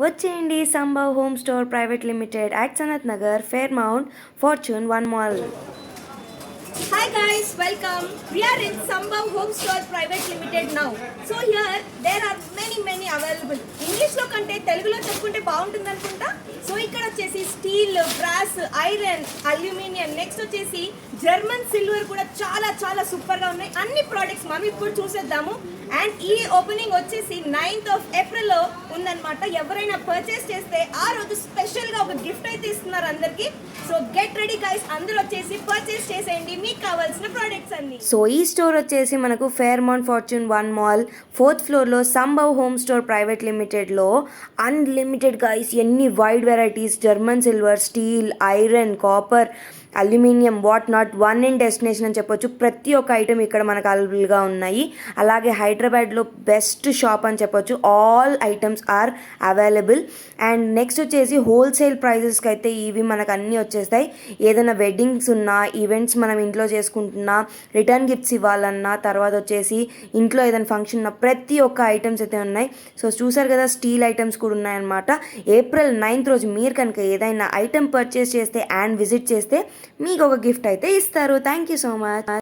వచ్చేయండి Sambhav home store private limited at Sanath Nagar, Fairmount, Fortune One Mall. Hi guys, welcome. We are in Sambhav Home Store Private Limited now. So here there are many available. English లో కంటే తెలుగులో చెప్పుకుంటే బాగుంటుంది అనుకుంటా. So ఇక్కడ వచ్చేసి steel, brass, iron, aluminium, next వచ్చేసి German silver కూడా చాలా సూపర్ గా ఉన్నాయి. అన్ని ప్రోడక్ట్స్ మనం ఇప్పుడు చూసేద్దాము. అండ్ ఈ ఓపెనింగ్ వచ్చేసి 9th of April లో ఉందన్నమాట. ఎవరైనా పర్చేస్ చేస్తే ఆ రోజు స్పెషల్ గా ఒక గిఫ్ట్ అయితే ఇస్తున్నారు అందరికి. సో గెట్ రెడీ గైస్, అందరూ వచ్చేసి పర్చేస్ చేసేయండి మీకు కావాల్సిన ప్రోడక్ట్స్ అన్ని. సో ఈ స్టోర్ వచ్చేసి మనకు ఫేర్మౌంట్ ఫార్చ్యూన్ వన్ మాల్ 4th ఫ్లోర్లో సంభవ్ హోమ్ స్టోర్ ప్రైవేట్ లిమిటెడ్లో అన్లిమిటెడ్ గైస్ ఎన్ని wide varieties German silver, steel, iron, copper, aluminium, what not one in destination అని చెప్పొచ్చు. ప్రతి ఒక్క ఐటెం ఇక్కడ మనకు అవైలబుల్గా ఉన్నాయి. అలాగే హైదరాబాద్లో బెస్ట్ షాప్ అని చెప్పొచ్చు. All items are available. And next వచ్చేసి హోల్సేల్ ప్రైజెస్కి అయితే ఇవి మనకు అన్నీ వచ్చేస్తాయి. ఏదైనా వెడ్డింగ్స్ ఉన్నా, ఈవెంట్స్ మనం ఇంట్లో చేసుకుంటున్నా, రిటర్న్ గిఫ్ట్స్ ఇవ్వాలన్నా, తర్వాత వచ్చేసి ఇంట్లో ఏదైనా ఫంక్షన్ ఉన్నా ప్రతి ఒక్క ఐటమ్స్ అయితే ఉన్నాయి. సో చూసారు కదా, స్టీల్ ఐటమ్స్ కూడా ఉన్నాయన్నమాట. April 9th రోజు మీరు కనుక ఏదైనా ఐటమ్ పర్చేస్ చేస్తే అండ్ విజిట్ చేస్తే మీకు ఒక గిఫ్ట్ అయితే ఇస్తారు. Thank you so much.